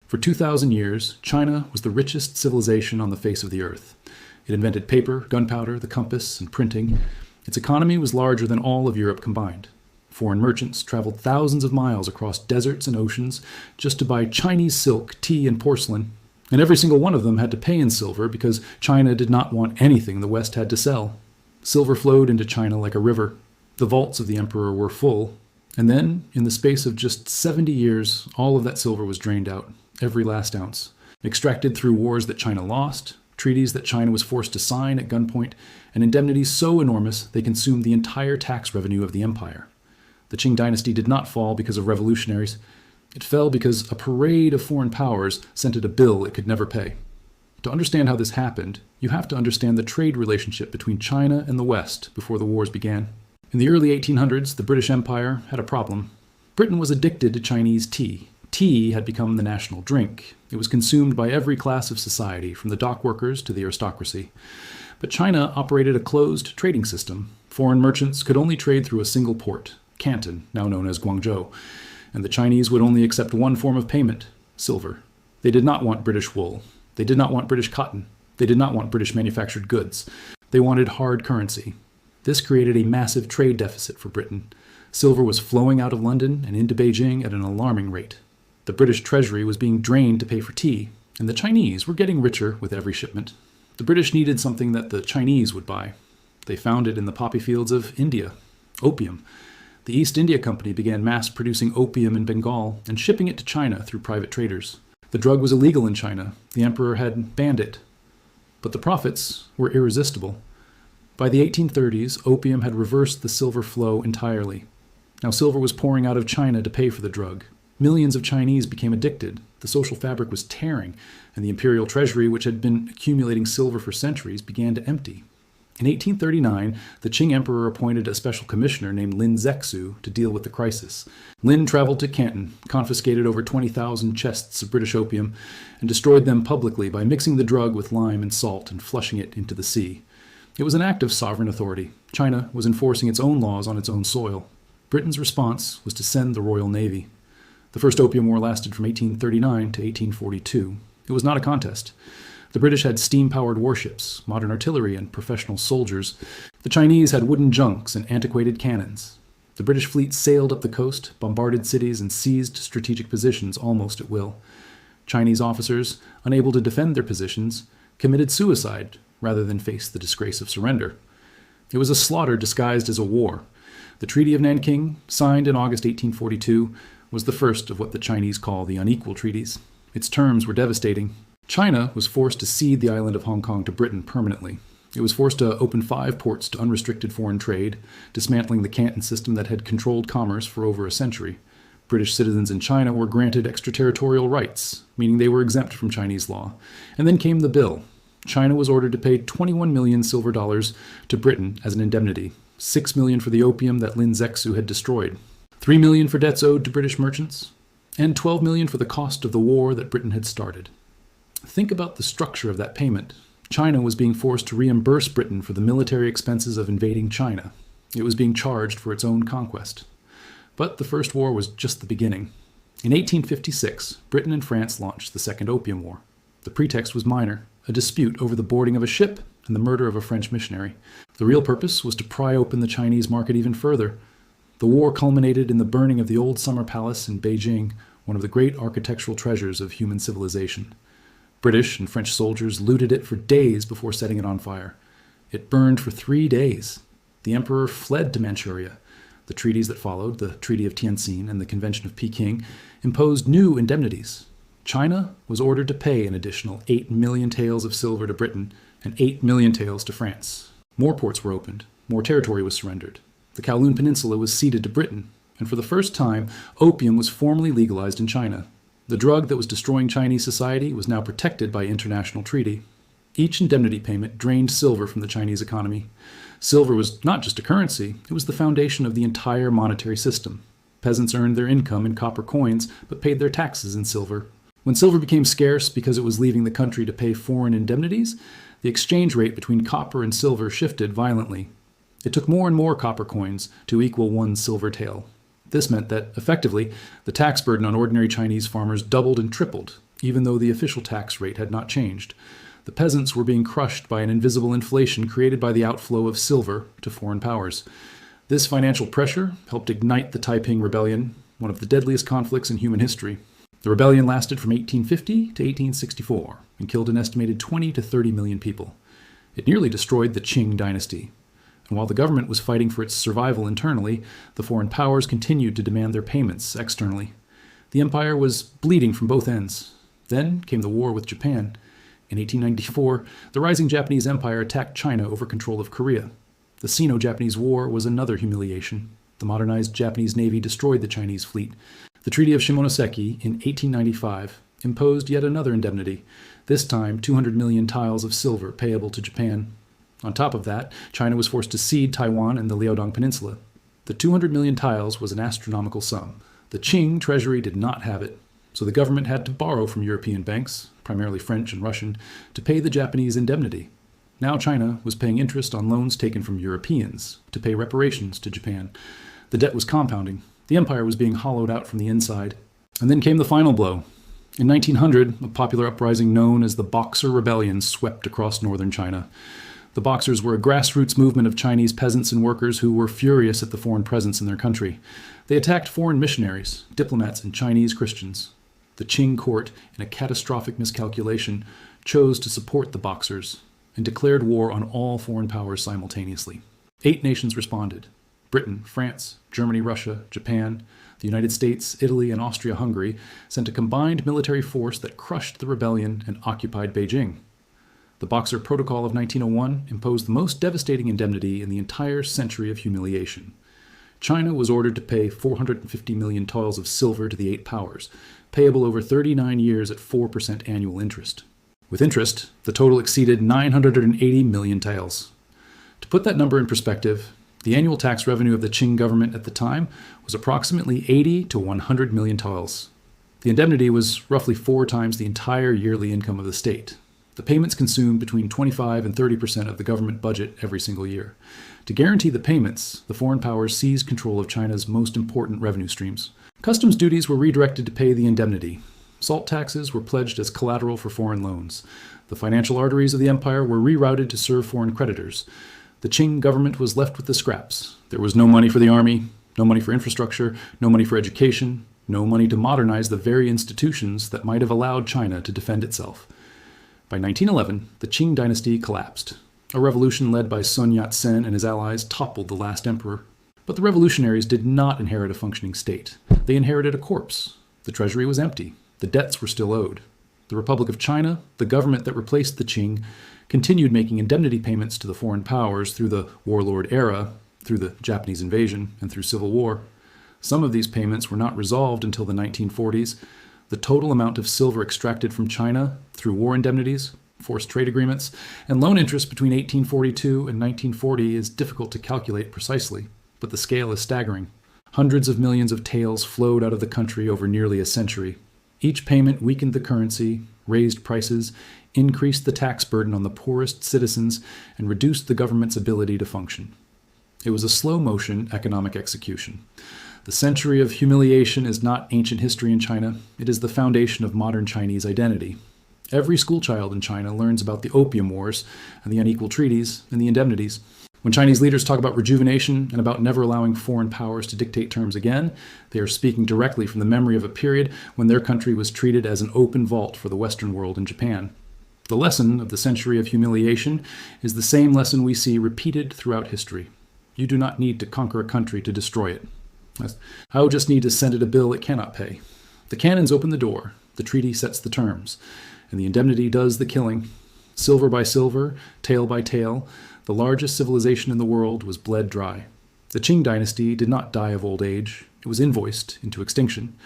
For 2,000 years, China was the richest civilization on the face of the earth. It invented paper, gunpowder, the compass, and printing. Its economy was larger than all of Europe combined. Foreign merchants traveled thousands of miles across deserts and oceans just to buy Chinese silk, tea, and porcelain. And every single one of them had to pay in silver because China did not want anything the West had to sell. Silver flowed into China like a river. The vaults of the emperor were full. And then, in the space of just 70 years, all of that silver was drained out, every last ounce, extracted through wars that China lost, treaties that China was forced to sign at gunpoint, and indemnities so enormous they consumed the entire tax revenue of the empire. The Qing Dynasty did not fall because of revolutionaries. It fell because a parade of foreign powers sent it a bill it could never pay. To understand how this happened, you have to understand the trade relationship between China and the West before the wars began. In the early 1800s, the British Empire had a problem. Britain was addicted to Chinese tea. Tea had become the national drink. It was consumed by every class of society, from the dock workers to the aristocracy. But China operated a closed trading system. Foreign merchants could only trade through a single port, Canton, now known as Guangzhou, and the Chinese would only accept one form of payment, silver. They did not want British wool. They did not want British cotton. They did not want British manufactured goods. They wanted hard currency. This created a massive trade deficit for Britain. Silver was flowing out of London and into Beijing at an alarming rate. The British treasury was being drained to pay for tea, and the Chinese were getting richer with every shipment. The British needed something that the Chinese would buy. They found it in the poppy fields of India, opium. The East India Company began mass-producing opium in Bengal and shipping it to China through private traders. The drug was illegal in China. The emperor had banned it. But the profits were irresistible. By the 1830s, opium had reversed the silver flow entirely. Now silver was pouring out of China to pay for the drug. Millions of Chinese became addicted. The social fabric was tearing, and the imperial treasury, which had been accumulating silver for centuries, began to empty. In 1839, the Qing emperor appointed a special commissioner named Lin Zexu to deal with the crisis. Lin traveled to Canton, confiscated over 20,000 chests of British opium, and destroyed them publicly by mixing the drug with lime and salt and flushing it into the sea. It was an act of sovereign authority. China was enforcing its own laws on its own soil. Britain's response was to send the Royal Navy. The First Opium War lasted from 1839 to 1842. It was not a contest. The British had steam-powered warships, modern artillery, and professional soldiers. The Chinese had wooden junks and antiquated cannons. The British fleet sailed up the coast, bombarded cities, and seized strategic positions almost at will. Chinese officers, unable to defend their positions, committed suicide rather than face the disgrace of surrender. It was a slaughter disguised as a war. The Treaty of Nanking, signed in August 1842, was the first of what the Chinese call the unequal treaties. Its terms were devastating. China was forced to cede the island of Hong Kong to Britain permanently. It was forced to open 5 ports to unrestricted foreign trade, dismantling the Canton system that had controlled commerce for over a century. British citizens in China were granted extraterritorial rights, meaning they were exempt from Chinese law. And then came the bill. China was ordered to pay 21 million silver dollars to Britain as an indemnity, 6 million for the opium that Lin Zexu had destroyed, 3 million for debts owed to British merchants, and 12 million for the cost of the war that Britain had started. Think about the structure of that payment. China was being forced to reimburse Britain for the military expenses of invading China. It was being charged for its own conquest. But the First War was just the beginning. In 1856, Britain and France launched the Second Opium War. The pretext was minor, a dispute over the boarding of a ship and the murder of a French missionary. The real purpose was to pry open the Chinese market even further. The war culminated in the burning of the old summer palace in Beijing, one of the great architectural treasures of human civilization. British and French soldiers looted it for days before setting it on fire. It burned for 3 days. The emperor fled to Manchuria. The treaties that followed, the Treaty of Tientsin and the Convention of Peking, imposed new indemnities. China was ordered to pay an additional 8 million taels of silver to Britain and 8 million taels to France. More ports were opened. More territory was surrendered. The Kowloon Peninsula was ceded to Britain, and for the first time, opium was formally legalized in China. The drug that was destroying Chinese society was now protected by international treaty. Each indemnity payment drained silver from the Chinese economy. Silver was not just a currency, it was the foundation of the entire monetary system. Peasants earned their income in copper coins, but paid their taxes in silver. When silver became scarce because it was leaving the country to pay foreign indemnities, the exchange rate between copper and silver shifted violently. It took more and more copper coins to equal 1 silver tael. This meant that, effectively, the tax burden on ordinary Chinese farmers doubled and tripled. even though the official tax rate had not changed. The peasants were being crushed by an invisible inflation created by the outflow of silver to foreign powers. This financial pressure helped ignite the Taiping Rebellion, one of the deadliest conflicts in human history. The rebellion lasted from 1850 to 1864 and killed an estimated 20 to 30 million people. It nearly destroyed the Qing Dynasty. And while the government was fighting for its survival internally, the foreign powers continued to demand their payments externally. The empire was bleeding from both ends. Then came the war with Japan. In 1894, the rising Japanese Empire attacked China over control of Korea. The Sino Japanese War was another humiliation. The modernized Japanese Navy destroyed the Chinese fleet. The Treaty of Shimonoseki in 1895 imposed yet another indemnity, this time 200 million taels of silver payable to Japan. On top of that, China was forced to cede Taiwan and the Liaodong Peninsula. The 200 million taels was an astronomical sum. The Qing treasury did not have it, so the government had to borrow from European banks, primarily French and Russian, to pay the Japanese indemnity. Now China was paying interest on loans taken from Europeans to pay reparations to Japan. The debt was compounding. The empire was being hollowed out from the inside. And then came the final blow. In 1900, a popular uprising known as the Boxer Rebellion swept across northern China. The Boxers were a grassroots movement of Chinese peasants and workers who were furious at the foreign presence in their country. They attacked foreign missionaries, diplomats, and Chinese Christians. The Qing court, in a catastrophic miscalculation, chose to support the Boxers and declared war on all foreign powers simultaneously. 8 nations responded: Britain, France, Germany, Russia, Japan, the United States, Italy, and Austria-Hungary sent a combined military force that crushed the rebellion and occupied Beijing. The Boxer Protocol of 1901 imposed the most devastating indemnity in the entire century of humiliation. China was ordered to pay 450 million taels of silver to the 8 powers, payable over 39 years at 4% annual interest. With interest, the total exceeded 980 million taels. To put that number in perspective, the annual tax revenue of the Qing government at the time was approximately 80 to 100 million taels. The indemnity was roughly 4 times the entire yearly income of the state. The payments consumed between 25 and 30% of the government budget every single year. To guarantee the payments, the foreign powers seized control of China's most important revenue streams. Customs duties were redirected to pay the indemnity. Salt taxes were pledged as collateral for foreign loans. The financial arteries of the empire were rerouted to serve foreign creditors. The Qing government was left with the scraps. There was no money for the army, no money for infrastructure, no money for education, no money to modernize the very institutions that might have allowed China to defend itself. By 1911, the Qing Dynasty collapsed. A revolution led by Sun Yat-sen and his allies toppled the last emperor. But the revolutionaries did not inherit a functioning state. They inherited a corpse. The treasury was empty. The debts were still owed. The Republic of China, the government that replaced the Qing, continued making indemnity payments to the foreign powers through the warlord era, through the Japanese invasion, and through civil war. Some of these payments were not resolved until the 1940s. The total amount of silver extracted from China through war indemnities, forced trade agreements, and loan interest between 1842 and 1940 is difficult to calculate precisely, but the scale is staggering. Hundreds of millions of taels flowed out of the country over nearly a century. Each payment weakened the currency, raised prices, increased the tax burden on the poorest citizens, and reduced the government's ability to function. It was a slow-motion economic execution. The century of humiliation is not ancient history in China. It is the foundation of modern Chinese identity. Every schoolchild in China learns about the Opium Wars and the unequal treaties and the indemnities. When Chinese leaders talk about rejuvenation and about never allowing foreign powers to dictate terms again, they are speaking directly from the memory of a period when their country was treated as an open vault for the Western world and Japan. The lesson of the century of humiliation is the same lesson we see repeated throughout history. You do not need to conquer a country to destroy it. I will just need to send it a bill it cannot pay. The cannons open the door, the treaty sets the terms, and the indemnity does the killing. Silver by silver, tael by tael, the largest civilization in the world was bled dry. The Qing dynasty did not die of old age. It was invoiced into extinction.